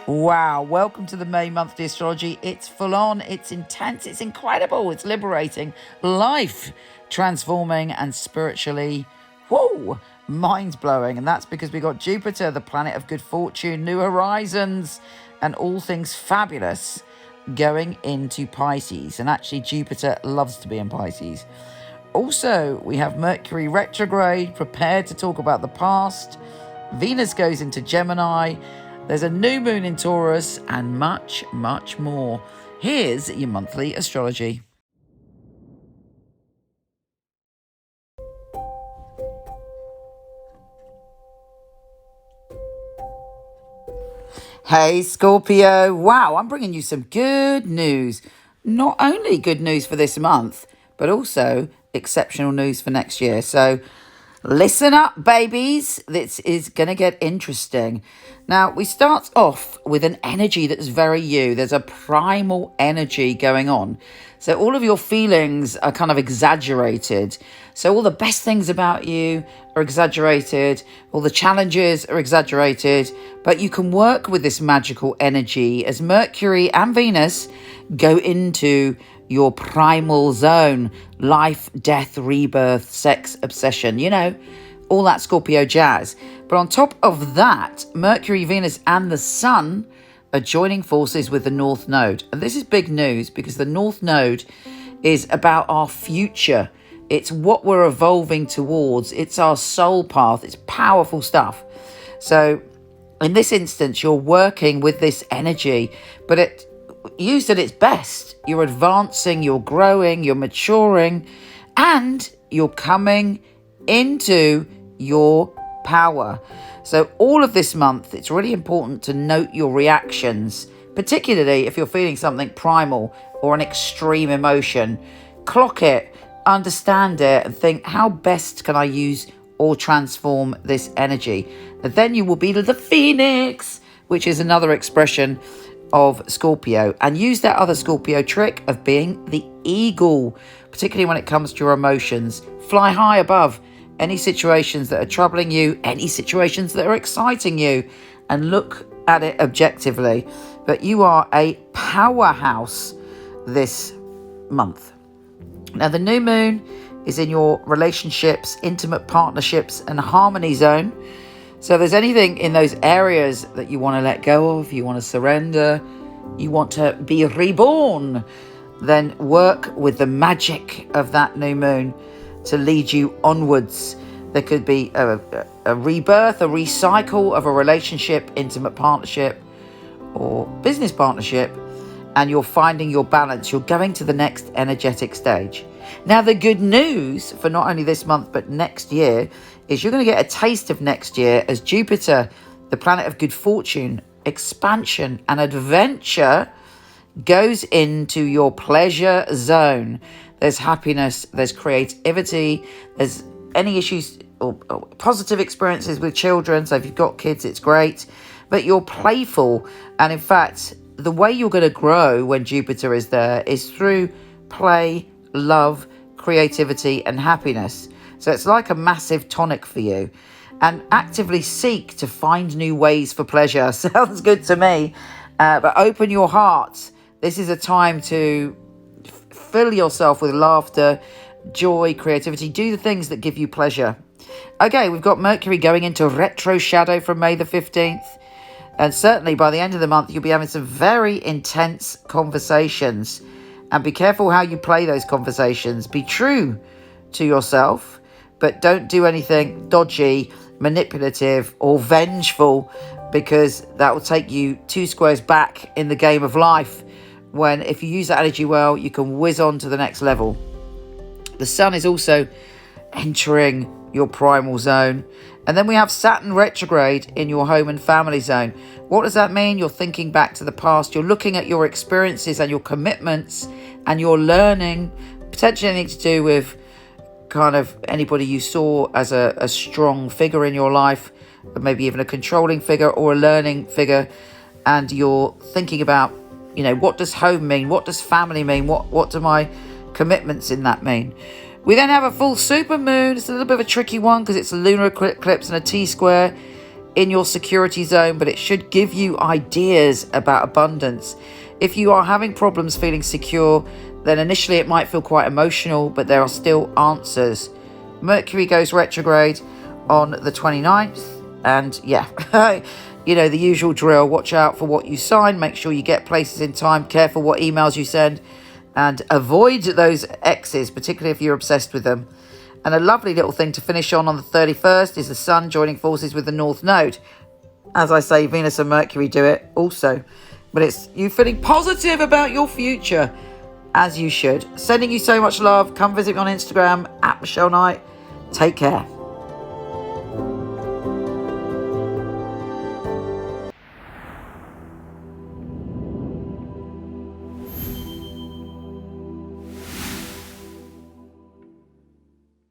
Wow, welcome to the May monthly astrology. It's full on, it's intense, it's incredible, it's liberating, life transforming, and spiritually, whoa, mind blowing. And that's because we got Jupiter, the planet of good fortune, new horizons, and all things fabulous going into Pisces. And actually, Jupiter loves to be in Pisces. Also, we have Mercury retrograde, prepared to talk about the past. Venus goes into Gemini. There's a new moon in Taurus, and much, much more. Here's your monthly astrology. Hey, Scorpio. Wow, I'm bringing you some good news. Not only good news for this month, but also exceptional news for next year. So listen up, babies. This is going to get interesting. Now, we start off with an energy that's very you. There's a primal energy going on. So all of your feelings are kind of exaggerated. So all the best things about you are exaggerated. All the challenges are exaggerated. But you can work with this magical energy as Mercury and Venus go into your primal zone. Life, death, rebirth, sex, obsession. You know, all that Scorpio jazz. But on top of that, Mercury, Venus, and the Sun are joining forces with the North Node. And this is big news because the North Node is about our future. It's what we're evolving towards. It's our soul path. It's powerful stuff. So in this instance, you're working with this energy, but it used at its best. You're advancing, you're growing, you're maturing, and you're coming into your power. So all of this month, it's really important to note your reactions, particularly if you're feeling something primal or an extreme emotion. Clock it, understand it, and think, how best can I use or transform this energy? And then you will be the phoenix, which is another expression of Scorpio, and use that other Scorpio trick of being the eagle, particularly when it comes to your emotions. Fly high above any situations that are troubling you, any situations that are exciting you, and look at it objectively. But you are a powerhouse this month. Now, the new moon is in your relationships, intimate partnerships, and harmony zone. So if there's anything in those areas that you want to let go of, you want to surrender, you want to be reborn, then work with the magic of that new moon to lead you onwards. There could be a rebirth, a recycle of a relationship, intimate partnership, or business partnership, and you're finding your balance. You're going to the next energetic stage. Now, the good news for not only this month, but next year, is you're going to get a taste of next year as Jupiter, the planet of good fortune, expansion, and adventure, goes into your pleasure zone. There's happiness, there's creativity, there's any issues or positive experiences with children. So if you've got kids, it's great. But you're playful. And in fact, the way you're going to grow when Jupiter is there is through play, love, creativity, and happiness. So it's like a massive tonic for you. And actively seek to find new ways for pleasure. Sounds good to me. But open your heart. This is a time to fill yourself with laughter, joy, creativity. Do the things that give you pleasure. Okay, we've got Mercury going into retro shadow from May the 15th. And certainly by the end of the month, you'll be having some very intense conversations. And be careful how you play those conversations. Be true to yourself, but don't do anything dodgy, manipulative, or vengeful, because that will take you 2 squares back in the game of life. When if you use that energy well, you can whiz on to the next level. The Sun is also entering your primal zone. And then we have Saturn retrograde in your home and family zone. What does that mean? You're thinking back to the past. You're looking at your experiences and your commitments, and you're learning, potentially anything to do with kind of anybody you saw as a strong figure in your life, maybe even a controlling figure or a learning figure. And you're thinking about, you know, what does home mean? What does family mean? What do my commitments in that mean? We then have a full supermoon. It's a little bit of a tricky one because it's a lunar eclipse and a T-square in your security zone, but it should give you ideas about abundance. If you are having problems feeling secure, then initially it might feel quite emotional, but there are still answers. Mercury goes retrograde on the 29th, and yeah, the usual drill. Watch out for what you sign, make sure you get places in time, careful what emails you send, and avoid those exes, particularly if you're obsessed with them. And a lovely little thing to finish on the 31st is the Sun joining forces with the North Node. As I say, Venus and Mercury do it also. But it's you feeling positive about your future, as you should. Sending you so much love. Come visit me on Instagram, @Michele Knight. Take care.